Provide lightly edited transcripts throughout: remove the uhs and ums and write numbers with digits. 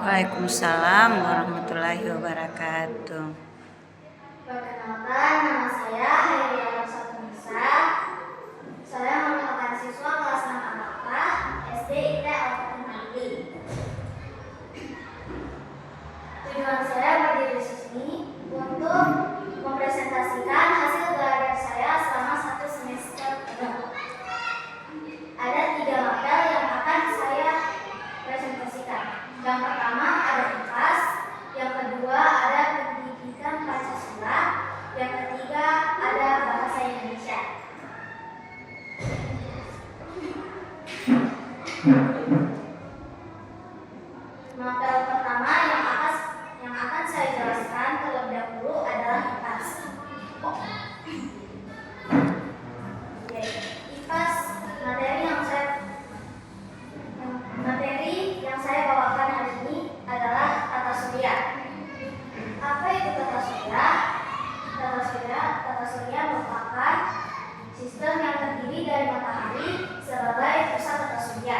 Waalaikumsalam warahmatullahi wabarakatuh. Perkenalkan, nama saya Hayriana Satnisa. Saya merupakan siswa kelas 6 APA SD IT Al-Fatihah Negeri. Tujuan saya berdiri di sini untuk mempresentasikan hasil belajar saya selama 1 semester penuh. Ada 3 materi yang akan saya presentasikan. Yang pertama ada IPAS, yang kedua ada pendidikan Pancasila, yang ketiga ada bahasa Indonesia. Materi pertama yang akan saya jelaskan terlebih dahulu adalah IPAS. IPAS materi yang saya bawakan hari ini adalah tata surya. Apa itu tata surya? Tata surya merupakan sistem yang terdiri dari matahari sebagai pusat tata surya.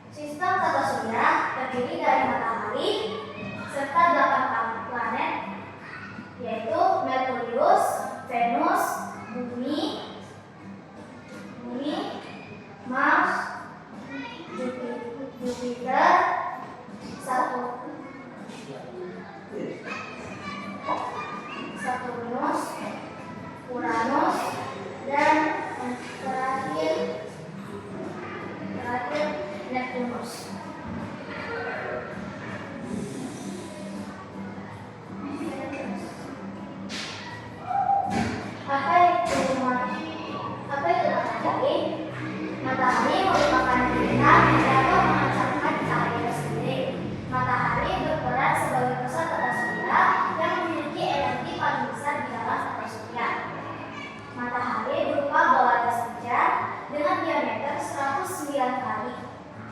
Sistem tata surya terdiri dari matahari serta 8 planet, yaitu Merkurius, Venus, Bumi, Mars, Jupiter, Saturnus, Uranus, dan terakhir Neptunus. Apa itu matahari? Matahari merupakan bintang yang dapat memancarkan cahaya sendiri. Matahari berperan sebagai pusat tata surya yang memiliki energi paling besar di dalam tata surya. Matahari berupa bola gas pijar dengan diameter 109 kali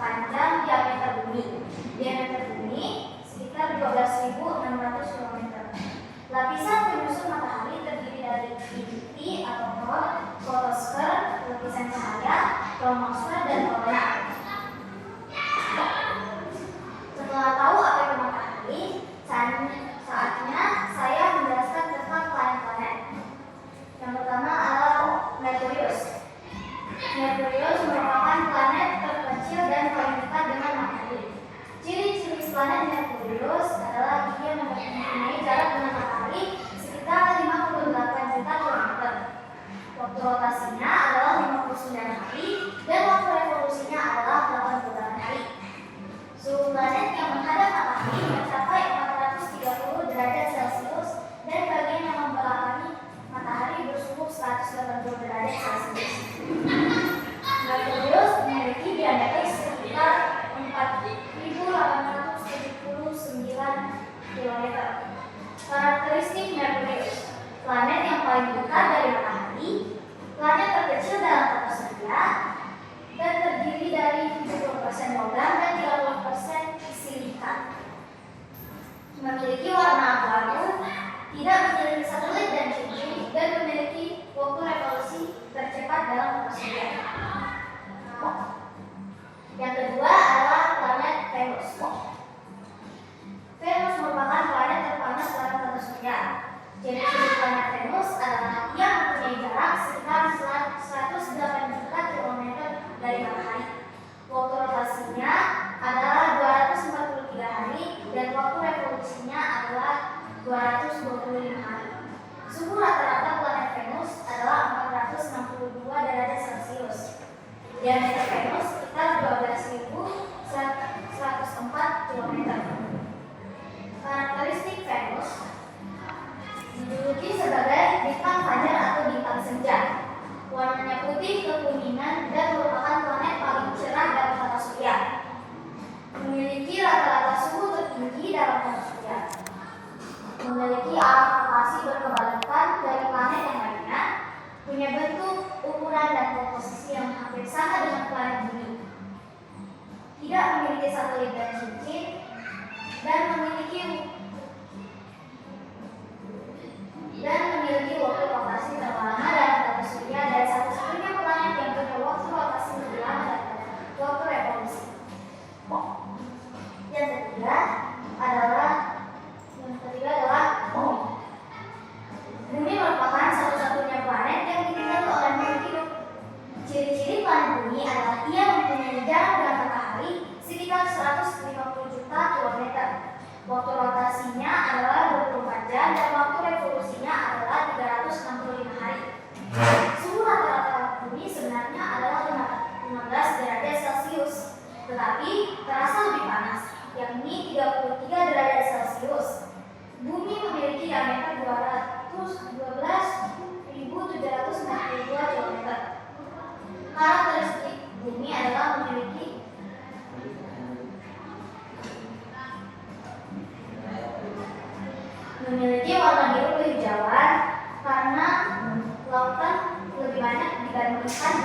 panjang diameter bumi. Diameter bumi sekitar 12.600 km. Lapisan penyusun matahari terdiri dari inti atau core, fotosfer, lapisan cahaya, kronosfer, dan korona. Setelah tahu apa itu matahari, saatnya saya menjelaskan tentang planet-planet. Yang pertama adalah Merkurius. Merkurius merupakan planet terkecil dan paling dekat dengan matahari. Ciri-ciri planet Merkurius adalah dia mempunyai jarak dengan matahari sekitar 58 juta kilometer. Waktu rotasinya adalah 59 hari dan waktu revolusinya adalah 88 hari. Suhu planet yang menghadap matahari mencapai 430 derajat Celcius dan bagian yang membelakangi matahari bersuhu 180 derajat Celcius. Merkurius memiliki diameter sekitar 4.879 km. Karakteristik Merkurius: planet yang paling dekat dari matahari, planet terkecil dalam tata surya, dan terdiri dari 70% logam dan 30% silika. Memiliki warna abu-abu, tidak memiliki satelit dan cincin, dan memiliki waktu revolusi tercepat dalam tata surya. Yang kedua adalah planet Venus. Venus merupakan planet terpanas dalam tata surya. Ciri-ciri planet Venus adalah ia mempunyai jarak sekitar 108 juta kilometer dari matahari. Waktu rotasinya adalah 243 hari dan waktu revolusinya adalah 225 hari. Suhu rata-rata planet Venus adalah 462 derajat Celcius. Diameter Venus sekitar 12.104 km. Karakteristik Venus: dijuluki sebagai bintang fajar atau bintang senja. Warnanya putih kekuningan dan merupakan planet paling cerah dalam tata surya. Memiliki rata-rata suhu tertinggi dalam tata surya. Memiliki alat rotasi berkebalikan dari planet yang lainnya. Punya bentuk, ukuran, dan komposisi yang hampir sama dengan planet bumi. Tidak memiliki satelit dan cincin, dan memiliki waktu rotasi terlama dalam tata surya dan satu-satunya planet yang punya waktu rotasi lebih lama daripada waktu revolusi.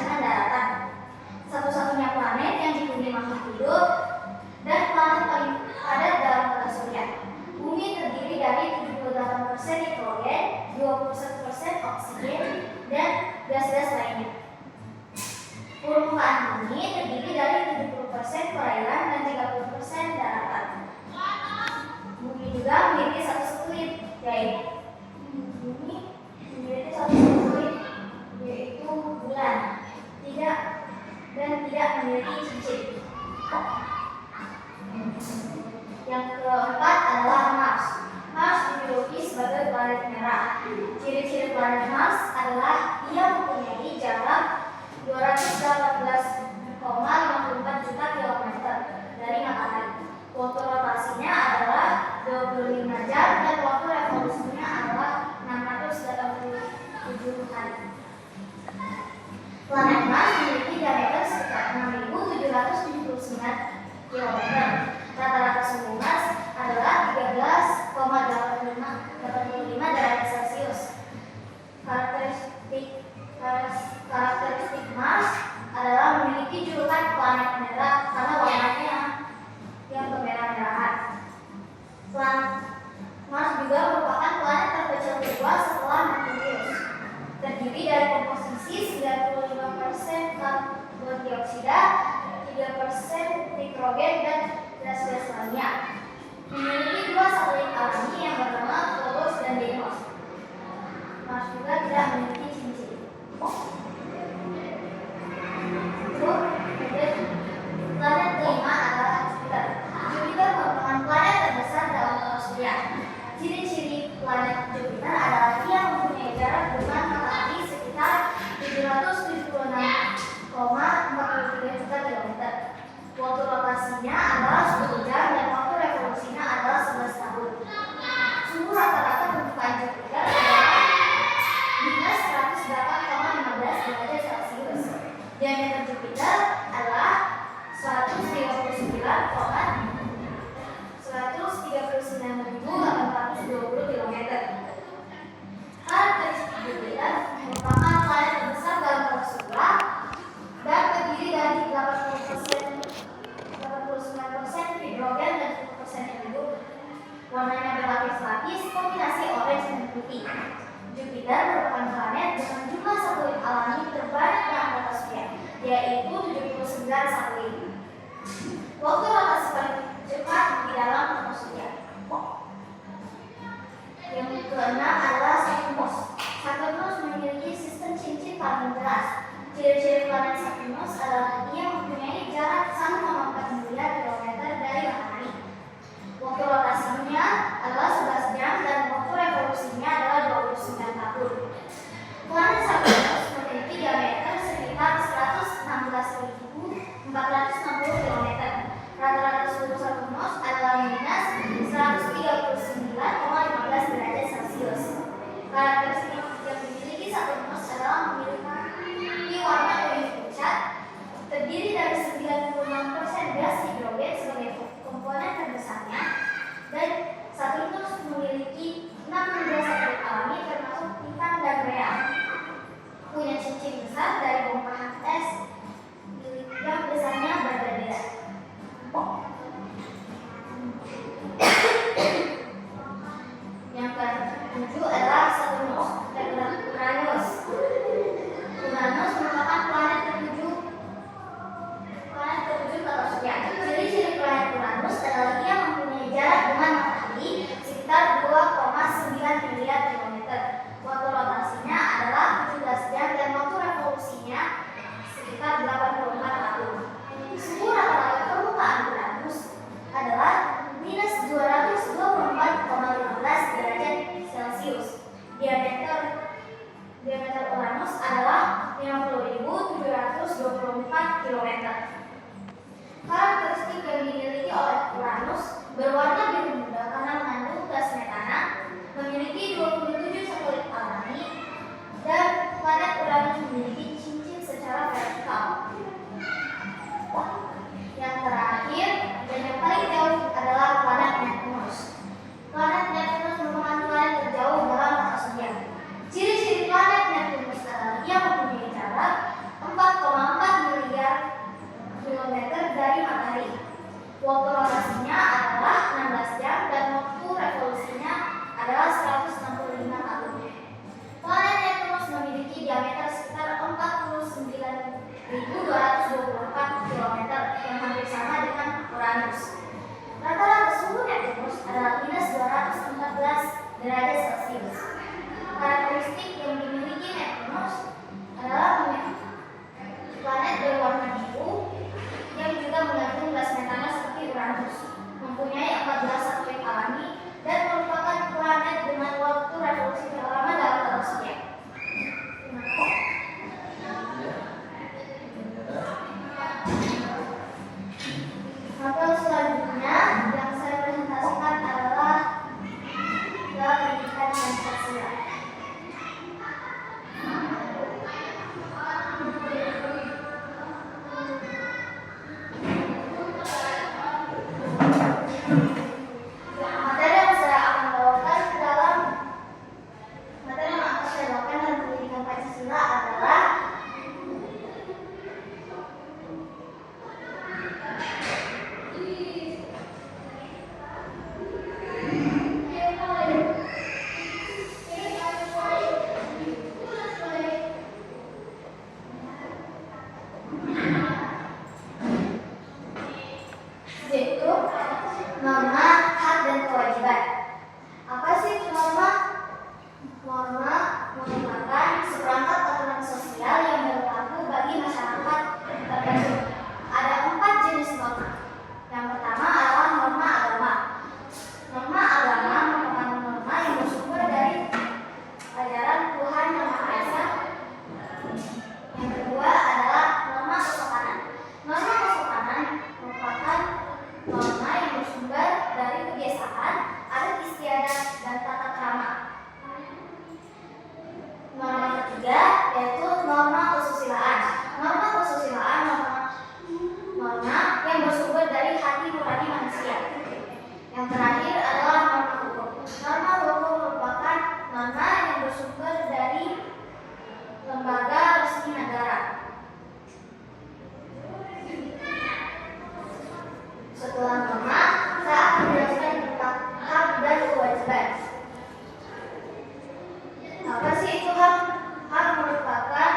dengan daratan. Satu-satunya planet yang dihuni makhluk hidup dan planet paling padat dalam tata surya. Bumi terdiri dari 78% nitrogen, 21% oksigen, dan gas-gas lainnya. Permukaan bumi terdiri dari 70% perairan dan 30% daratan. Bumi juga memiliki satu satelit, yaitu bulan. Tidak memiliki cincin. Yang keempat adalah Mars. Mars dijuluki sebagai planet merah. Ciri-ciri planet Mars adalah ia mempunyai jarak 218,54 juta kilometer dari matahari. Waktu rotasinya adalah 25 jam dan waktu revolusinya adalah 687 hari. Planet Mars memiliki diameter sekitar 6.779 km. Rata-rata suhu Mars adalah 13,85 derajat Celcius. Karakteristik Mars adalah memiliki julukan planet merah karena warnanya yang kemerah-merahan. Mars juga merupakan planet terkecil kedua setelah Merkurius. Terdiri dari komposisi 95% karbon dioksida, 3% nitrogen, dan gas-gas lainnya. Memiliki dua satelit alami yang bernama Phobos dan Deimos. Mars juga tidak memiliki cincin. Planet kelima adalah Jupiter. Jupiter merupakan planet terbesar dalam tata surya. Ciri-ciri planet Jupiter adalah ia mempunyai jarak dengan matahari sekitar 776,43 juta kilometer. Waktu rotasinya adalah 10 jam dan waktu revolusinya adalah 11 tahun. Suhu rata-rata permukaan Jupiter adalah minus 108,15 derajat Celcius. Diameter Jupiter adalah 139.820 km. Karakteristik Jupiter merupakan planet terbesar dalam tata surya dan terdiri dari 89% hidrogen dan 10% helium. Warnanya berlapis-lapis, kombinasi orange dan putih. Jupiter merupakan planet dengan jumlah satelit alami terbanyak dalam tata surya, yaitu 79 satelit. Waktu rotasi paling cepat di dalam tata surya. Yang keenam adalah Saturnus. Saturnus memiliki sistem cincin paling jelas. Ciri-ciri planet Saturnus adalah ia mempunyai jarak 1,4 miliar kilometer dari matahari. Waktu rotasinya adalah 11 jam dan waktu revolusinya adalah 29 tahun. Planet Saturnus memiliki diameter sekitar 116.460 km. Rata-rata suhu Saturnus adalah minus 139,15 derajat Celcius. Karakteristik yang dimiliki Saturnus adalah memiliki warna ungu pucat, terdiri dari 96% gas hidrogen sebagai komponen terbesarnya, dan Saturnus memiliki 62 satelit alami termasuk Titan dan Rhea. Punya cincin besar dari bongkahan es yang besarnya berbeda-beda. Yang ketujuh adalah Saturnus dan Uranus. Uranus merupakan planet ketujuh tata surya. Ciri-ciri planet Uranus adalah ia mempunyai jarak dengan matahari sekitar 2,9 miliar kilometer. Waktu rotasinya adalah 17 jam dan waktu revolusinya sekitar 84 tahun. Suhu rata-rata permukaan Uranus adalah minus 224,15 derajat Celcius. Diameter Uranus adalah 50.724 km. Karakteristik yang dimiliki oleh Uranus berwarna biru muda karena mengandung gas metana, memiliki 27 satelit alami, dan planet Uranus memiliki cincin secara vertikal. Yang terakhir dan yang paling jauh adalah planet Neptunus. Planet Neptunus merupakan planet terjauh dalam tata surya. Ciri-ciri planet Neptunus adalah ia mempunyai jarak 4,5 1.224 kilometer yang hampir sama dengan Uranus. Rata-rata suhu Neptunus adalah -214 derajat Celcius. Karakteristik yang dimiliki Neptunus adalah planet berwarna biru yang juga mengandung gas metana seperti Uranus, mempunyai 14 satelit alami, dan merupakan planet dengan waktu revolusi terlama dalam galaksi. Maka selanjutnya yang saya presentasikan adalah pendidikan Pancasila. Materi yang saya akan bawakan dalam pendidikan Pancasila adalah yaitu norma, hak, dan kewajiban. Apa sih itu norma? Norma merupakan seperangkat aturan sosial yang berlaku bagi masyarakat tertentu. Ada 4 jenis norma. Yang pertama adalah norma agama. Norma agama merupakan norma yang bersumber dari ajaran Tuhan Yang Maha Esa. Yang kedua adalah norma kesopanan. Norma kesopanan merupakan norma yang bersumber dari kebiasaan, adat istiadat, dan tata krama. Norma ketiga yaitu norma kesusilaan. Norma kesusilaan merupakan norma yang bersumber dari hati nurani manusia. Yang terakhir adalah norma hukum. Norma hukum merupakan norma yang bersumber dari lembaga resmi negara. Setelah norma, saya akan menjelaskan tentang hak dan kewajiban. Apa sih itu hak? Hak merupakan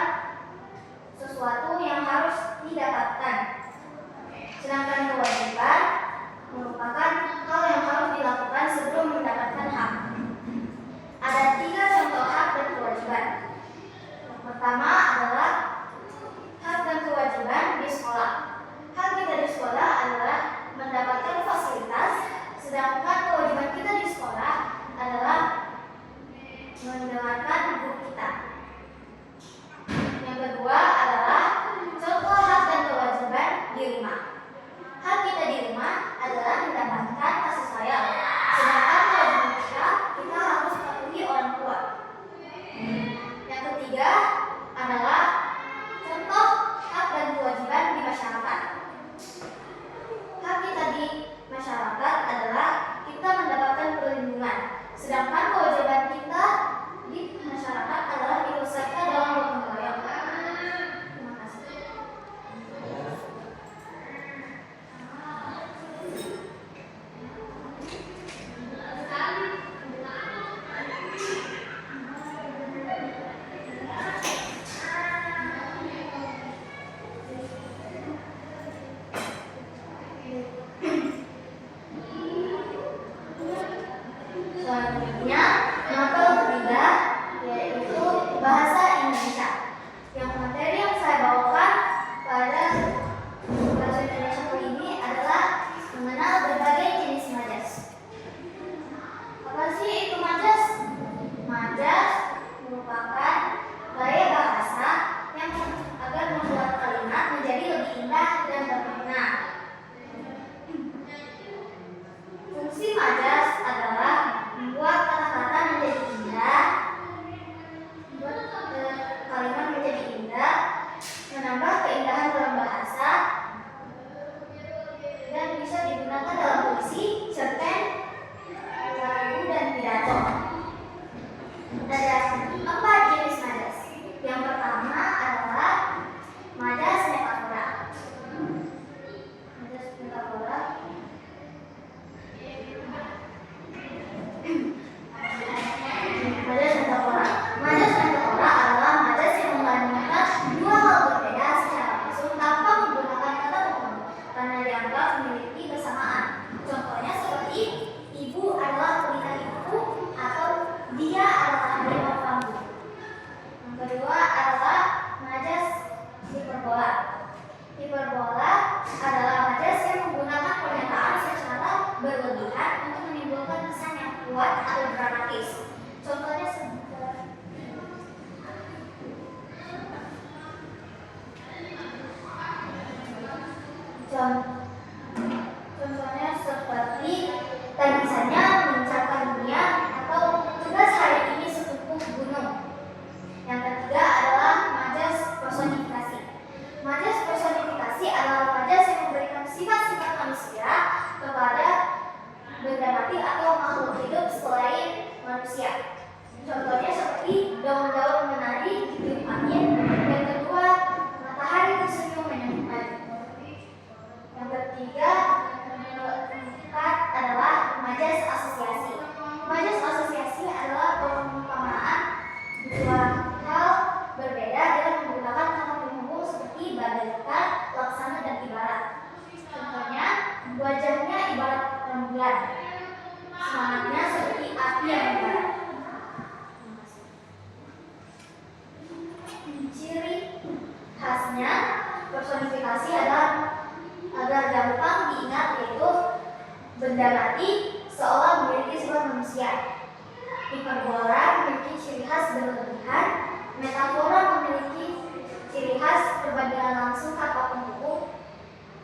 sesuatu yang harus didapatkan. Sedangkan kewajiban merupakan hal yang harus dilakukan sebelum mendapatkan hak. Ada 3 contoh hak dan kewajiban. Yang pertama adalah hak dan kewajiban di sekolah. Hak kita di sekolah adalah mendapatkan fasilitas, sedangkan kewajiban kita di sekolah adalah mendengarkan guru kita. Yang kedua adalah contoh hak dan kewajiban di rumah. hiperbola. Hiperbola adalah majas yang menggunakan pernyataan secara berlebihan untuk menimbulkan kesan yang kuat atau dramatis. Contohnya Contohnya seperti tangisannya mengucapkan dunia atau tugas hari ini setumpuk gunung. Yang ketiga adalah majas personifikasi. Majas personifikasi adalah majas yang memberikan sifat-sifat manusia kepada benda mati atau makhluk hidup selain manusia. Contohnya seperti daun-daun menari di tiup angin. Yang kedua, matahari tersenyum menyambut. Yang ketiga, keempat adalah majas asosiasi. Majas asosiasi adalah perumpamaan dua hal berbeda dengan menggunakan kata penghubung seperti bagaikan, laksana, dan ibarat. Contohnya, wajahnya ibarat rembulan, semangatnya seperti api yang membara. Ciri khasnya personifikasi adalah agar gampang diingat, yaitu benda mati seolah memiliki sifat manusia. Hiperbola memiliki ciri khas berlebihan. Metafora memiliki ciri khas perbandingan langsung kata penghubung.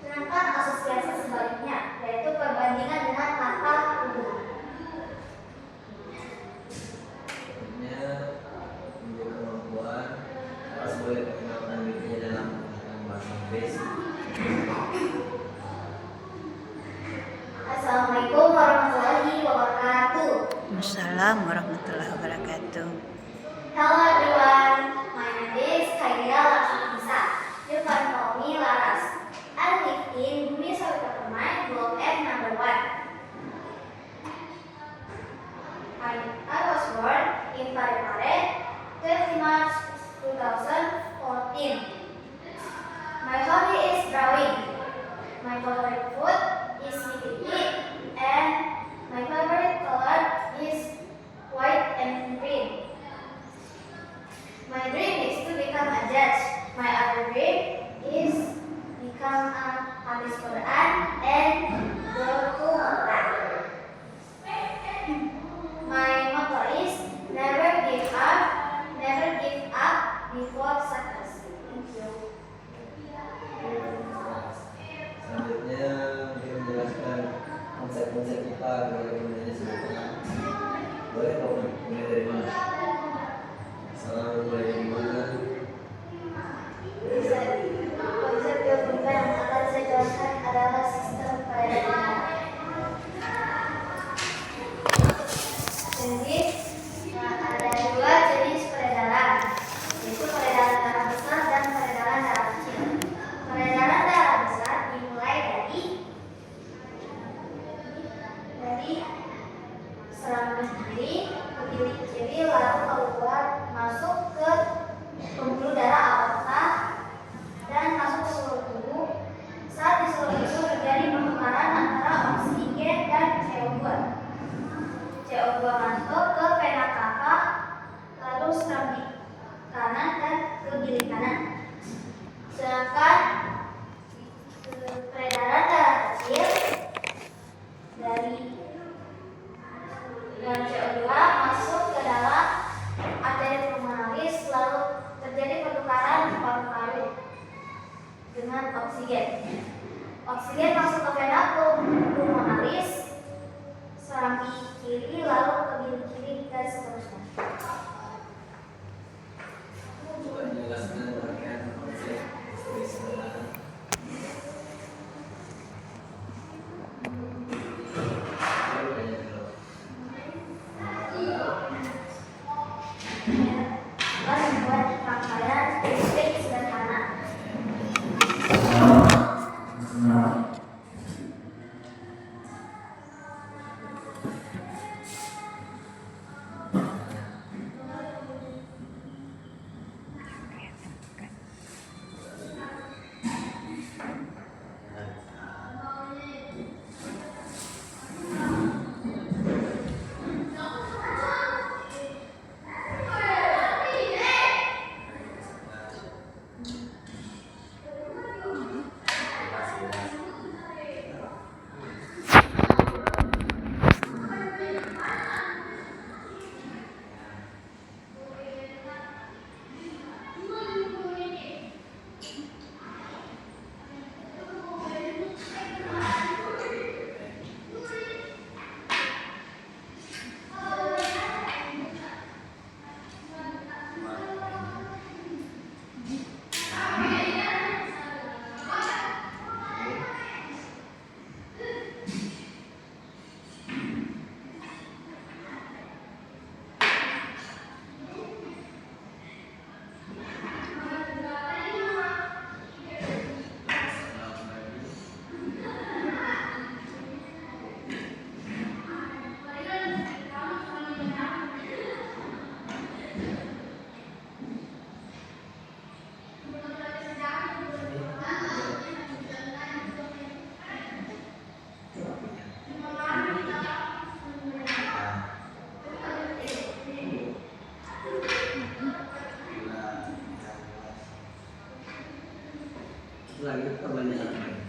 Sedangkan asosiasi sebaliknya, yaitu perbandingan dengan kata hubung. Menjadi kemampuan harus boleh perkenalkan dirinya dalam menggunakan bahasa Inggris. Assalamualaikum warahmatullahi wabarakatuh. Assalamualaikum warahmatullahi wabarakatuh. Hello everyone, my name is Khairia Larsisa. You can call me Laras. I live in Bumi Sawipermai, Blok F number 1. I was born in Parepare, 20 March 2014. My hobby is drawing. My favorite food is mie, and my favorite color is white and green. My dream is to become a judge. My other dream is become an Hafiz Quran and go to Mekah. My motto is never give up before success. Thank you. Selanjutnya dia menjelaskan konsep-konsep kita kepada bundanya sebelumnya. Boleh kok mulai dari mana? Salam mulai dari mana? Konsep yang akan saya jelaskan adalah sistem peredaran. Jadi ada dua jenis peredaran, yaitu peredaran darah besar dan peredaran darah kecil. Peredaran darah besar dimulai dari selang kiri ke bilik kiri, lalu keluar masuk ke pembuluh darah aorta dan masuk ke seluruh tubuh. Saat di seluruh tubuh terjadi pertukaran antara oksigen dan CO2. CO2 masuk ke vena cava, lalu serang di kanan dan ke bilik kanan. Sedangkan peredaran darah kecil dari CO2 masuk ke dalam arteri pulmonalis, lalu terjadi pertukaran paru-paru dengan oksigen. Oksigen masuk ke vena pulmonalis, serambi kiri, lalu ke bilik kiri, dan seterusnya. Coba jelaskan rangkaian konsep istilah. Membuat rangkaian listrik sederhana. Setelah itu kita banyak